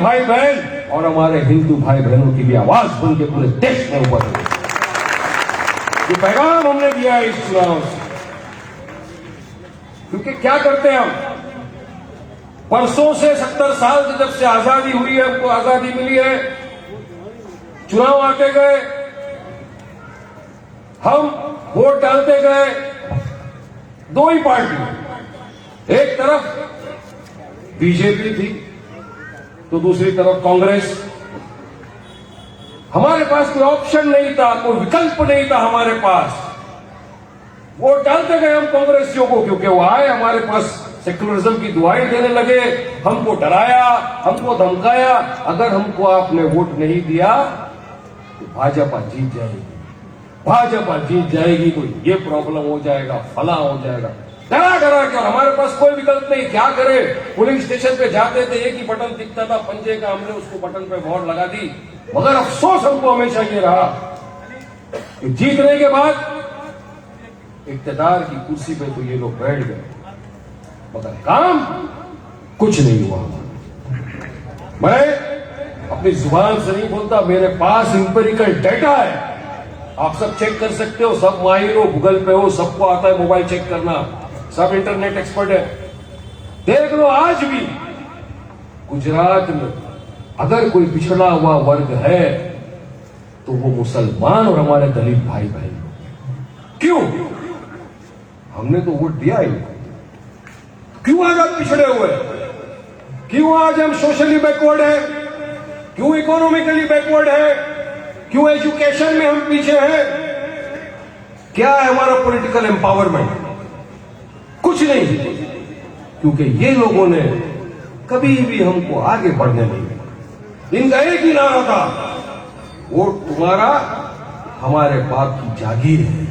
भाई बहन और हमारे हिंदू भाई बहनों की भी आवाज बन के पूरे देश में ऊपर है। ये पैगाम हमने दिया है इस चुनाव से। क्योंकि क्या करते हैं हम, परसों से 70 साल से जब से आजादी हुई है, हमको आजादी मिली है, चुनाव आते गए, हम वोट डालते गए, दो ही पार्टी, एक तरफ बीजेपी थी तो दूसरी तरफ कांग्रेस। हमारे पास कोई ऑप्शन नहीं था, कोई विकल्प नहीं था हमारे पास। वोट डालते गए हम कांग्रेसियों को, क्योंकि वो आए हमारे पास सेक्युलरिज्म की दुआएं देने लगे, हमको डराया, हमको धमकाया, अगर हमको आपने वोट नहीं दिया तो भाजपा जीत जाएगी, भाजपा जीत जाएगी तो ये प्रॉब्लम हो जाएगा, फला हो जाएगा, डरा डरा के। हमारे पास कोई विकल्प नहीं, क्या करे। पोलिंग स्टेशन पे जाते थे, एक ही बटन दिखता था पंजे का, हमने उसको बटन पे वोट लगा दी। मगर अफसोस हमको हमेशा ये रहा कि जीतने के बाद इक्तदार की कुर्सी पे तो ये लोग बैठ गए, मगर काम कुछ नहीं हुआ। मैं अपनी जुबान से नहीं बोलता, मेरे पास इंपेरिकल डेटा है, आप सब चेक कर सकते हो, सब माहिर हो, गूगल पे हो, सबको आता है मोबाइल चेक करना, सब इंटरनेट एक्सपर्ट है। देख लो, आज भी गुजरात में अगर कोई पिछड़ा हुआ वर्ग है तो वो मुसलमान और हमारे दलित भाई बहन। क्यों? हमने तो वोट दिया ही। क्यों आज हम पिछड़े हुए? क्यों आज हम सोशली बैकवर्ड है? क्यों इकोनॉमिकली बैकवर्ड है? क्यों एजुकेशन में हम पीछे हैं? क्या है हमारा पॉलिटिकल एम्पावरमेंट? कुछ नहीं, क्योंकि ये लोगों ने कभी भी हमको आगे बढ़ने नहीं दिया। इनका एक ही नारा था, वोट तुम्हारा हमारे बाप की जागीर है।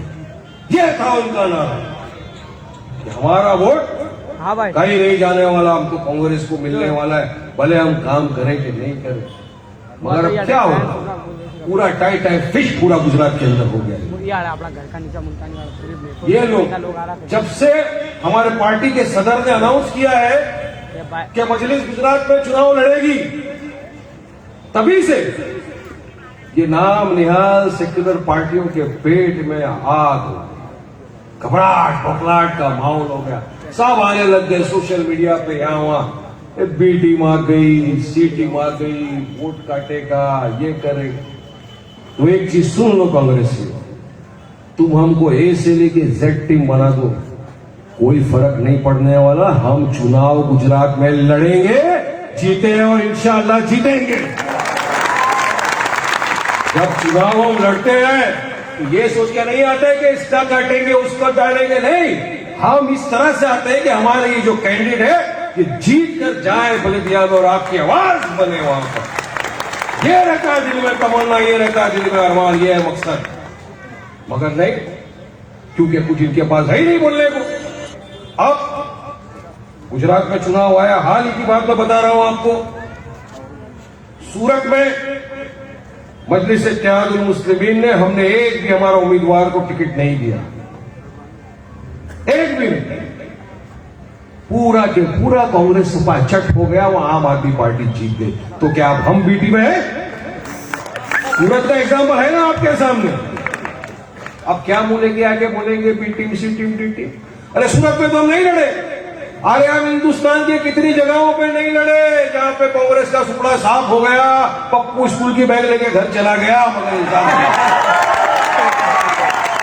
यह था उनका नारा कि हमारा वोट कहीं नहीं जाने वाला, हमको कांग्रेस को मिलने वाला है, भले हम काम करें कि नहीं करें। मगर अब क्या होगा, पूरा टाइट फिश पूरा गुजरात के अंदर हो गया। ये लोग जब से हमारे पार्टी के सदर ने अनाउंस किया है कि मजलिस गुजरात में चुनाव लड़ेगी, तभी से ये नाम निहाल सेक्युलर पार्टियों के पेट में आग, घबराहट बखलाहट का माहौल हो गया। सब आने लग गए सोशल मीडिया पे, यहां वहां, बी टीम आ गई, सी टीम आ गई, वोट काटेगा, ये करेगा। तो एक चीज सुन लो कांग्रेसी, तुम हमको ए से लेके जेड टीम बना दो, कोई फर्क नहीं पड़ने वाला। हम चुनाव गुजरात में लड़ेंगे, जीते और इंशाअल्लाह जीतेंगे। जब चुनाव हम लड़ते हैं तो ये सोच के नहीं आते कि इसका काटेंगे उसको डालेंगे, नहीं, हम इस तरह से आते हैं कि हमारे ये जो कैंडिडेट है ये जीत कर जाए, बलद यादव और आपकी आवाज बने वहां पर। ये रहता है दिल में तमन्ना, ये रहता है दिल में अरमान, ये है मकसद। मगर नहीं, क्योंकि कुछ इनके पास है ही नहीं बोलने को। अब गुजरात में चुनाव आया, हाल ही की बात मैं बता रहा हूं आपको, सूरत में मजलिस इत्तेहादुल मुस्लिमीन ने, हमने एक भी हमारा उम्मीदवार को टिकट नहीं दिया, एक भी नहीं। पूरा के पूरा कांग्रेस सपा चट हो गया, वो आम आदमी पार्टी जीत गई। तो क्या अब हम बीटी में है? सूरत का एग्जाम्पल है ना आपके सामने। अब क्या बोलेंगे, आगे बोलेंगे बी टीम सी टीम डी टीम। अरे सूरत में तो हम नहीं लड़े, अरे हम हिंदुस्तान की कितनी जगहों पे नहीं लड़े जहां पे कांग्रेस का सुपड़ा साफ हो गया, पप्पू स्कूल की बैग लेके घर चला गया, मगर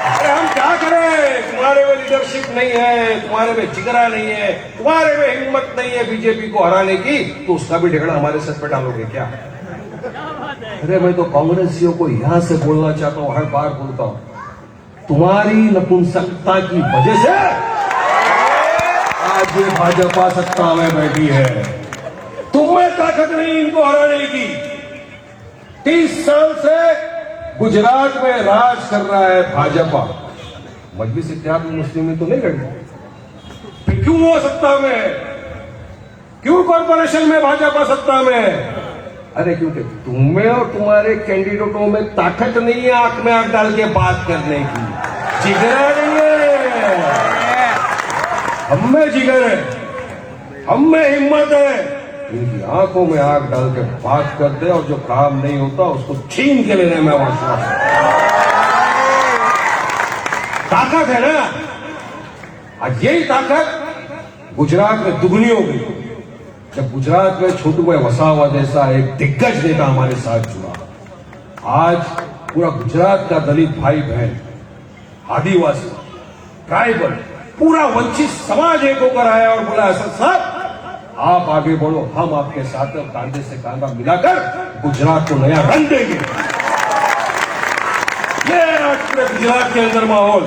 अरे हम क्या करें? तुम्हारे में लीडरशिप नहीं है, तुम्हारे में जिगरा नहीं है, तुम्हारे में हिम्मत नहीं है बीजेपी को हराने की, तो उसका भी ढेकड़ा हमारे सर पे डालोगे क्या? अरे मैं तो कांग्रेसियों को यहां से बोलना चाहता हूं, हर बार बोलता हूं, तुम्हारी नपुंसकता की वजह से आज ये भाजपा सत्ता में बैठी है। तुम्हें ताकत नहीं इनको हराने की। 30 साल से गुजरात में राज कर रहा है भाजपा, मजलिस इत्तेहादुल मुस्लिमीन तो नहीं लड़ी। फिर क्यों वो सत्ता में है? क्यों कॉर्पोरेशन में भाजपा सत्ता में है? अरे क्योंकि तुम्हें और तुम्हारे कैंडिडेटों में ताकत नहीं है आंख में आंख डाल के बात करने की, जिगरा नहीं है। हम में जिगर है, हम में हिम्मत है, इनकी आंखों में आग डाल के बात करते और जो काम नहीं होता उसको छीन के लेने में विश्वास है। ताकत है ना, आज यही ताकत गुजरात में दुगनी हो गई जब गुजरात में छोटू भाई वसावा जैसा एक दिग्गज नेता हमारे साथ जुड़ा। आज पूरा गुजरात का दलित भाई बहन, आदिवासी, ट्राइबल, पूरा वंचित समाज एक होकर आया और बोला असद साहब आप आगे बढ़ो, हम आपके साथ कांधे से कांधा मिलाकर गुजरात को नया रंग देंगे। ये आज पूरे गुजरात के अंदर माहौल,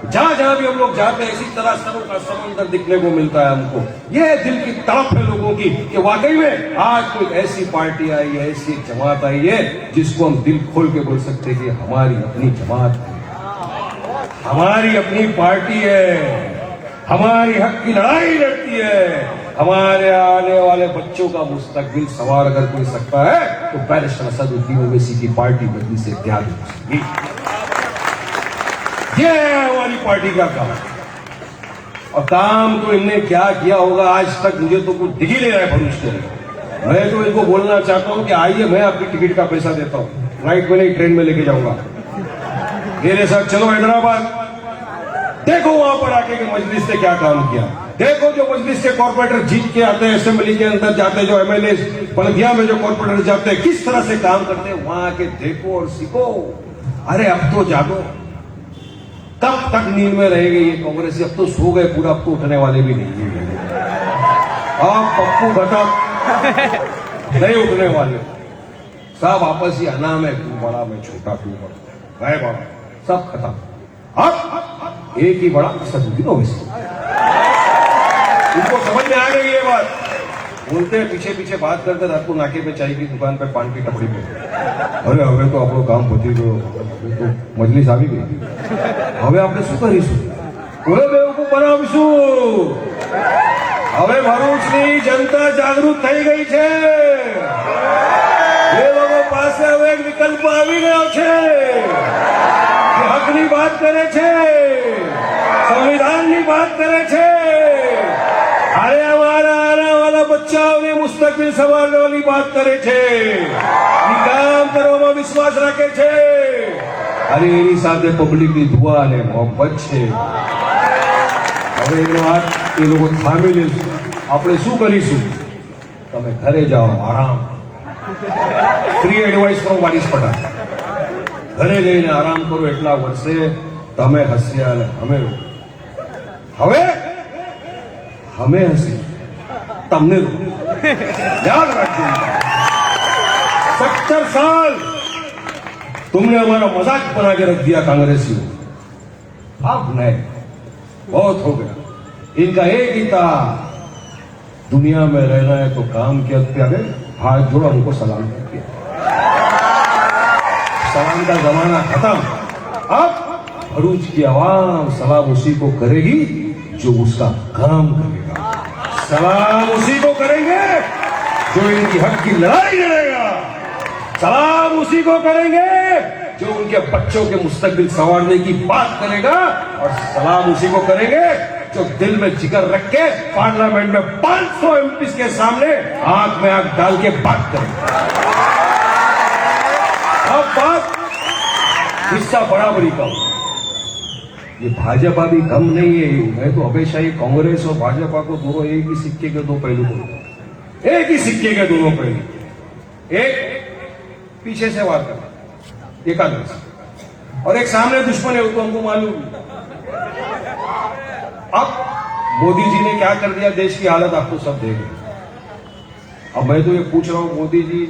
जहां जहां भी हम लोग जाते हैं इसी तरह सरों का समंदर दिखने को मिलता है हमको। ये दिल की तड़प है लोगों की कि वाकई में आज कोई ऐसी पार्टी आई है, ऐसी जमात आई है जिसको हम दिल खोल के बोल सकते हैं कि हमारी अपनी जमात है, हमारी अपनी पार्टी है, हमारी हक की लड़ाई लड़ती है, हमारे आने वाले बच्चों का मुस्तकबिल सवार अगर कोई सकता है तो बैरिस्टर असदुद्दीन ओवैसी की पार्टी बदली से त्याग हो सकती। ये है हमारी पार्टी का काम। और काम तो इनने क्या किया होगा आज तक मुझे तो कुछ दिख ही नहीं रहा है भविष्य में। मैं तो इनको बोलना चाहता हूं कि आइए मैं आपकी टिकट का पैसा देता हूं, फ्लाइट में नहीं ट्रेन में लेके जाऊंगा, मेरे साथ चलो हैदराबाद, देखो वहां पर आके कि मजलिस ने क्या काम किया। देखो जो मजलिस के कॉर्पोरेटर जीत के आते हैं, असेंबली के अंदर जाते हैं, जो एमएलए बल्दिया में जो कॉर्पोरेटर जाते हैं किस तरह से काम करते हैं, वहां आके देखो और सीखो। अरे अब तो जागो, कब तक नींद में रहेंगे ये कांग्रेसी? अब तो सो गए पूरा, अब तो उठने वाले भी नहीं है। अब पप्पू घटक नहीं उठने वाले, सब आपस ही अनाम है, तू बड़ा मैं छोटा, तू बड़ा मैं बड़ा, सब खत्म। अब एक ही बड़ा असदुद्दीन ओवैसी। उनको समझ में आ गई ये बात, बोलते हैं पीछे पीछे बात करते रात को नाके पे चाय की दुकान पे पान की टपड़ी पे, अरे हमें तो આપણો काम पती गयो, तो मजलिस આવી ગઈ, હવે આપણે શું કરીશું? કોને બેવકૂફ બનાવીશું? હવે ભરૂચની જનતા જાગૃત થઈ ગઈ છે, એ લોકો પાસે હવે એક વિકલ્પ આવી ગયો છે કે હકની વાત કરે છે, સંવિધાનની વાત કરે છે, अरे हमारा आने वाला बच्चाओं मुस्तकबिल संभालने वाली बात करे छे, काम કરવામાં વિશ્વાસ રાખે છે, અરે એની સાથે પબ્લિકની દુઆ અને મોહબ્બત છે। હવે એનો હાથ એ લોકો થામી લેશે, આપણે શું કરીશું? તમે ઘરે જાઓ, આરામ, ફ્રી એડવાઇસ કરો વારીસ પટાણ, ઘરે જઈને આરામ કરો, એટલા વર્ષે તમે હસ્યા અને અમે હવે हमें हंसी तमने याद रखिए, 70 साल तुमने हमारा मजाक बना के रख दिया कांग्रेसियों, अब नहीं, बहुत हो गया। इनका एक ही था, दुनिया में रहना है तो काम किया, प्यारे हाथ जोड़ा उनको सलाम किया, सलाम का जमाना खत्म। अब भरूच की आवाम सलाम उसी को करेगी जो उसका काम करेगा, सलाम उसी को करेंगे जो इनकी हक की लड़ाई लड़ेगा, सलाम उसी को करेंगे जो उनके बच्चों के मुस्तकबिल संवारने की बात करेगा, और सलाम उसी को करेंगे जो दिल में जिगर रख के पार्लियामेंट में 500 एमपी के सामने आंख में आंख डाल के बात करेगा। अब बात हिस्सा बराबरी का, ये भाजपा भी कम नहीं है। मैं तो हमेशा ही कांग्रेस और भाजपा को दोनों एक ही सिक्के के दो पहलू बोलता हूं, एक ही सिक्के के दोनों पहलू, एक पीछे से वार करना एकादश, और एक सामने दुश्मन है, वो तो हमको मालूम। अब मोदी जी ने क्या कर दिया, देश की हालत आपको सब देख रहे। अब मैं तो ये पूछ रहा हूं, मोदी जी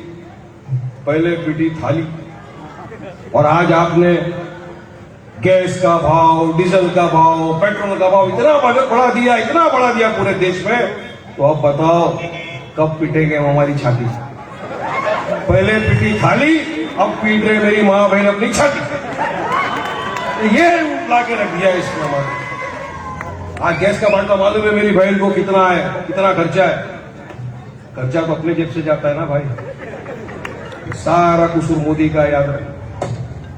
पहले पीटी थाली, और आज आपने गैस का भाव, डीजल का भाव, पेट्रोल का भाव इतना बढ़ा दिया, इतना बढ़ा दिया पूरे देश में, तो अब बताओ कब पीटेंगे हमारी छाती? पहले पीटी थाली, अब पीट रहे मेरी माँ बहन अपनी छाती। ये ला के रख दिया इसमें हमारे। आज गैस का बांटा मालूम है मेरी बहन को कितना है, कितना खर्चा है? खर्चा तो अपने जेब से जाता है ना भाई, सारा कसूर मोदी का याद रहे।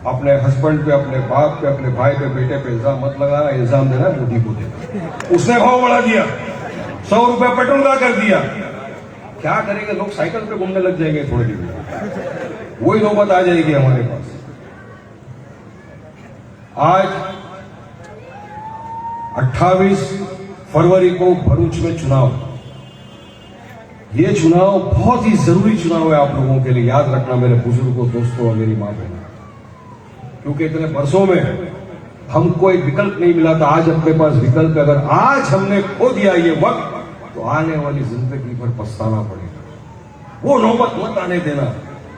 अपने हस्बैंड पे, अपने बाप पे, अपने भाई पे, बेटे पे इल्जाम मत लगाना, इल्जाम देना मोदी को देना। उसने भाव बढ़ा दिया, 100 रुपए पेट्रोल का कर दिया, क्या करेंगे, लोग साइकिल पे घूमने लग जाएंगे थोड़े दिन में, वही नौबत आ जाएगी हमारे पास। आज 28 फरवरी को भरूच में चुनाव, ये चुनाव बहुत ही जरूरी चुनाव है आप लोगों के लिए, याद रखना मेरे बुजुर्गों, दोस्तों और मेरी मां बहनों, क्योंकि इतने वर्षों में हमको एक विकल्प नहीं मिला था, आज अपने पास विकल्प है। अगर आज हमने खो दिया ये वक्त तो आने वाली जिंदगी पर पछताना पड़ेगा। वो नौबत मत आने देना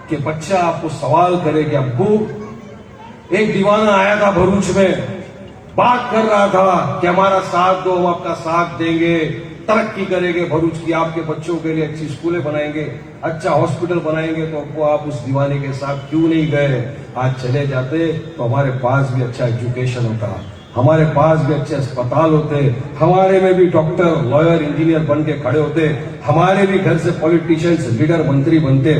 कि बच्चा आपको सवाल करे कि अब्बू, एक दीवाना आया था भरूच में, बात कर रहा था कि हमारा साथ दो, हम आपका साथ देंगे, तरक्की करेंगे भरूच की, आपके बच्चों के लिए अच्छी स्कूलें बनाएंगे, अच्छा हॉस्पिटल बनाएंगे, तो आपको आप उस दीवाने के साथ क्यों नहीं गए? आज चले जाते तो हमारे पास भी अच्छा एजुकेशन होता, हमारे पास भी अच्छे अस्पताल होते, हमारे में भी डॉक्टर, लॉयर, इंजीनियर बन के खड़े होते, हमारे भी घर से पॉलिटिशियंस, लीडर, मंत्री बनते।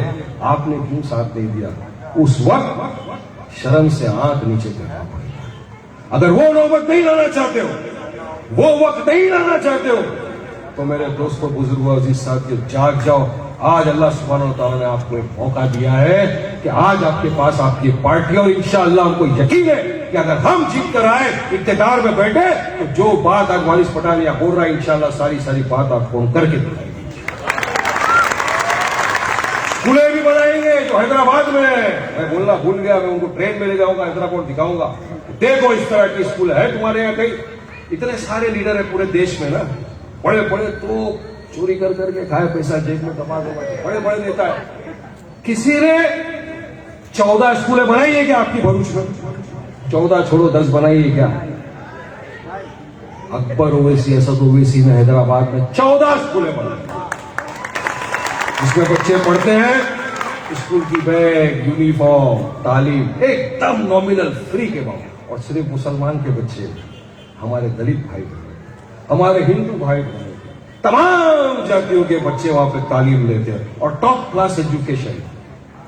आपने क्यों साथ नहीं दिया? उस वक्त शर्म से आंख नीचे करना पड़ेगा। अगर वो नौबत नहीं लाना चाहते हो, वो वक्त नहीं लाना चाहते हो, तो मेरे दोस्तों, बुजुर्गों, अजीज साथियों, जाग जाओ। आज अल्लाह सुब्हानहू व तआला ने आपको एक मौका दिया है कि आज आपके पास आपकी पार्टी, और इंशाअल्लाह हमको यकीन है कि अगर हम जीत कर आए, इख्तियार में बैठे, तो जो बात आज वारिस पठानिया बोल रहा है, इंशाअल्लाह सारी बात आपको हम करके दिखाएंगे। स्कूलें भी बनाएंगे जो हैदराबाद में है, मैं बोलना भूल गया, मैं उनको ट्रेन में ले जाऊंगा, हैदराबाद दिखाऊंगा, देखो इस तरह की स्कूल है तुम्हारे यहाँ। कहीं इतने सारे लीडर है पूरे देश में ना, बड़े बड़े तो चोरी कर करके खाए, पैसा जेब में दबा दो, बड़े बड़े नेता है। किसी ने 14 स्कूलें बनाई है क्या आपकी भरूच में? 14 छोड़ो, 10 बनाई है क्या? अकबर ओवैसी, असद ओवैसी ने हैदराबाद में 14 स्कूलें बनाई, जिसमें बच्चे पढ़ते हैं, स्कूल की बैग, यूनिफॉर्म, तालीम एकदम नॉमिनल फ्री के बाद। और सिर्फ मुसलमान के बच्चे, हमारे दलित भाई बहन, हमारे हिंदू भाई बहन, तमाम जातियों के बच्चे वहां पे तालीम लेते हैं, और टॉप क्लास एजुकेशन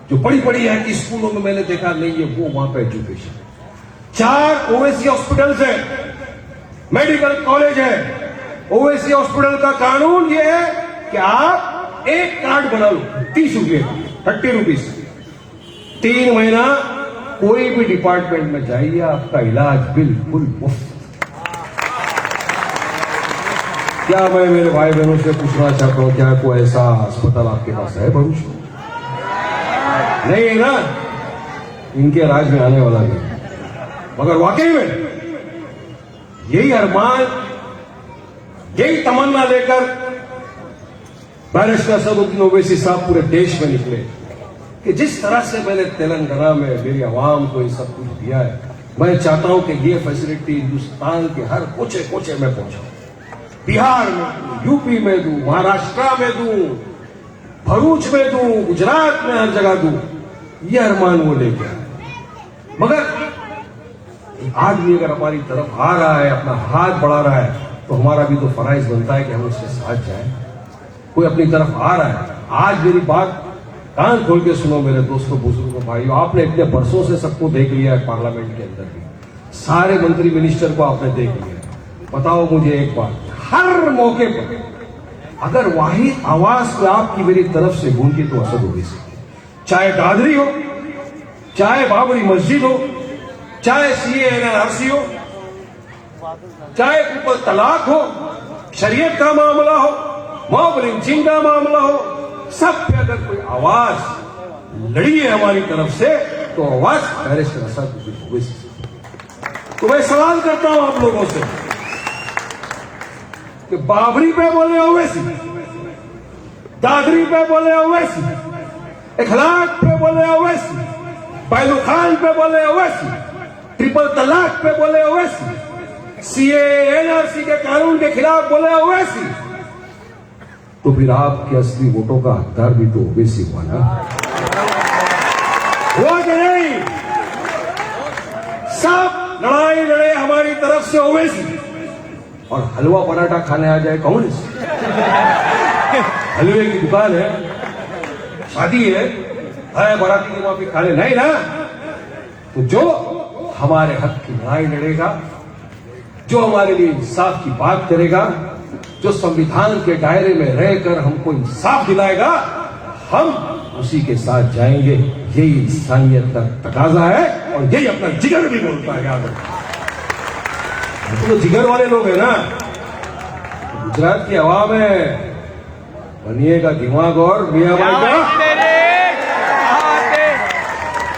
जो बड़ी बड़ी है कि स्कूलों में मैंने देखा नहीं है, वो वहां पे एजुकेशन। 4 ओवैसी हॉस्पिटल्स है, मेडिकल कॉलेज है। ओवैसी हॉस्पिटल का कानून ये है कि आप एक कार्ड बना लो, 30 रुपये, 30 रुपीज, 3 महीना कोई भी डिपार्टमेंट में जाइए, आपका इलाज बिल्कुल मुफ्त। क्या मैं मेरे भाई बहनों से पूछना चाहता हूं, क्या कोई ऐसा अस्पताल आपके पास है भरूच में? नहीं है ना, इनके राज में आने वाला नहीं। मगर वाकई में यही अरमान, यही तमन्ना लेकर बैरिस्टर असदुद्दीन ओवैसी साहब पूरे देश में निकले कि जिस तरह से मैंने तेलंगाना में मेरी आवाम को ये सब कुछ दिया है, मैं चाहता हूं कि ये फैसिलिटी हिंदुस्तान के हर कोचे कोचे में पहुंचाऊं। बिहार में दूं, यूपी में दूं, महाराष्ट्र में दूं, भरूच में दूं, गुजरात में हर जगह दूं, ये अरमान वो लेके आए। मगर आदमी अगर हमारी तरफ आ रहा है, अपना हाथ बढ़ा रहा है, तो हमारा भी तो फराइज बनता है कि हम उसके साथ जाएं। कोई अपनी तरफ आ रहा है, आज मेरी बात कान खोल के सुनो मेरे दोस्तों, बुजुर्गों, भाइयों, आपने इतने बरसों से सबको देख लिया है पार्लियामेंट के अंदर भी, सारे मंत्री मिनिस्टर को आपने देख लिया। बताओ मुझे एक बात, हर मौके पर अगर वाहिद आवाज को आपकी मेरी तरफ से गूंजी तो असद ओवैसी, चाहे दादरी हो, चाहे बाबरी मस्जिद हो, चाहे CAA-NRC हो, चाहे ट्रिपल तलाक हो, शरीयत का मामला हो, मॉब लिंचिंग का मामला हो, सब पे अगर कोई आवाज लड़ी है हमारी तरफ से, तो आवाज बैरिस्टर असदुद्दीन ओवैसी से। तो मैं सवाल करता हूं आप लोगों से कि बाबरी पे बोले ओवैसी, दादरी पे बोले ओवैसी, इखलाक पे बोले ओवैसी, पहलू खान पे बोले ओवैसी, ट्रिपल तलाक पे बोले ओवैसी, CAA-NRC के कानून के खिलाफ बोले ओवैसी, तो फिर आपके असली वोटों का हकदार भी तो ओवैसी हुआ ना, हुआ कि नहीं? सब लड़ाई लड़े हमारी तरफ से ओवैसी, और हलवा पराठा खाने आ जाए कांग्रेस। हलवे की दुकान है, शादी है बाराती के वहां पे खाने नहीं ना। तो जो हमारे हक की लड़ाई लड़ेगा, जो हमारे लिए इंसाफ की बात करेगा, जो संविधान के दायरे में रहकर हमको इंसाफ दिलाएगा, हम उसी के साथ जाएंगे। यही इंसानियत का तकाजा है और यही अपना जिगर भी बोलता है। याद रखो, तो जिगर वाले लोग हैं ना। गुजरात की हवा में बनिएगा दिमाग और मियां भाई का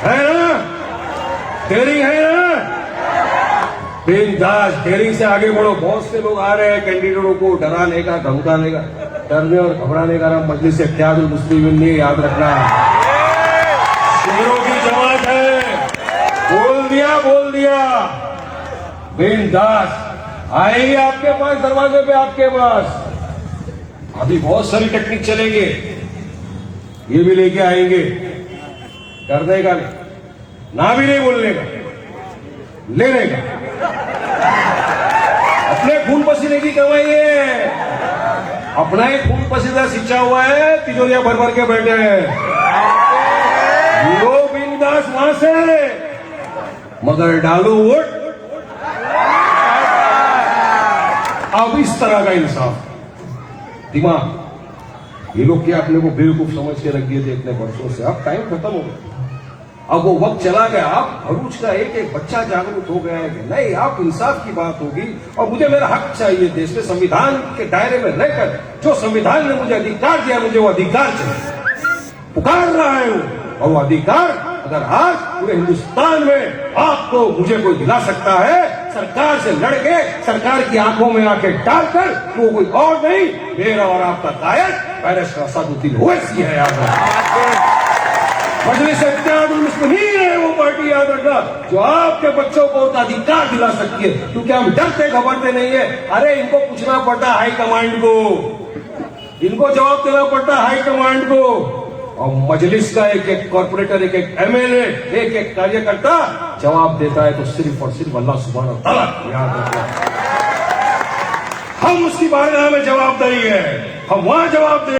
है ना, डेयरिंग है ना, बिंदास डेयरिंग से आगे बढ़ो। बहुत से लोग आ रहे हैं कैंडिडेटों को डराने का, धमकाने का। डरने और घबराने का नाम मजलिस इत्तेहादुल मुस्लिमीन नहीं, याद रखना। शेरों की जमात है, बोल दिया बिंदास। आएंगे आपके पास, दरवाजे पे आपके पास। अभी बहुत सारी टेक्निक चलेंगे, ये भी लेके आएंगे। डरने का नहीं, ना भी नहीं बोलने का, लेने का। अपने खून पसीने की कमाई है, अपना ही खून पसीना सिंचा हुआ है, तिजोरियां भर भर के बैठे हैं। लो बिंदास वहां से, मगर डालो वोट अब इस तरह का इंसाफ। दिमाग, ये लोग क्या अपने को बेवकूफ समझ के रख दिए थे इतने वर्षों से। अब टाइम खत्म हो गया, अब वो वक्त चला गया। अब भरूच का एक एक बच्चा जागरूक हो गया है कि नहीं, आप इंसाफ की बात होगी और मुझे मेरा हक चाहिए देश में। संविधान के दायरे में रहकर जो संविधान ने मुझे अधिकार दिया, मुझे वो अधिकार चाहिए। पुकार रहा है वो, और वो अधिकार अगर आज पूरे हिंदुस्तान में आपको मुझे कोई दिला सकता है, सरकार से लड़के सरकार की आंखों में आके डालकर, तो वो कोई और नहीं, मेरा और आपका कायद बैरिस्टर असदुद्दीन ओवैसी है। याद रखना, मजलिस इत्तेहादुल मुस्लिमीन है वो पार्टी, याद रखना, जो आपके बच्चों को उनका अधिकार दिला सकती है। क्योंकि हम डरते घबरते नहीं है। अरे इनको पूछना पड़ता हाई कमांड को, इनको जवाब देना पड़ता हाई कमांड को। और मजलिस का एक एक कॉर्पोरेटर, एक एक एमएलए, एक एक कार्यकर्ता जवाब देता है तो सिर्फ और सिर्फ अल्लाह सुब्हानहू व तआला। याद रखना, हम उसकी बारगाह में जवाबदेही है, हम वहां जवाब दे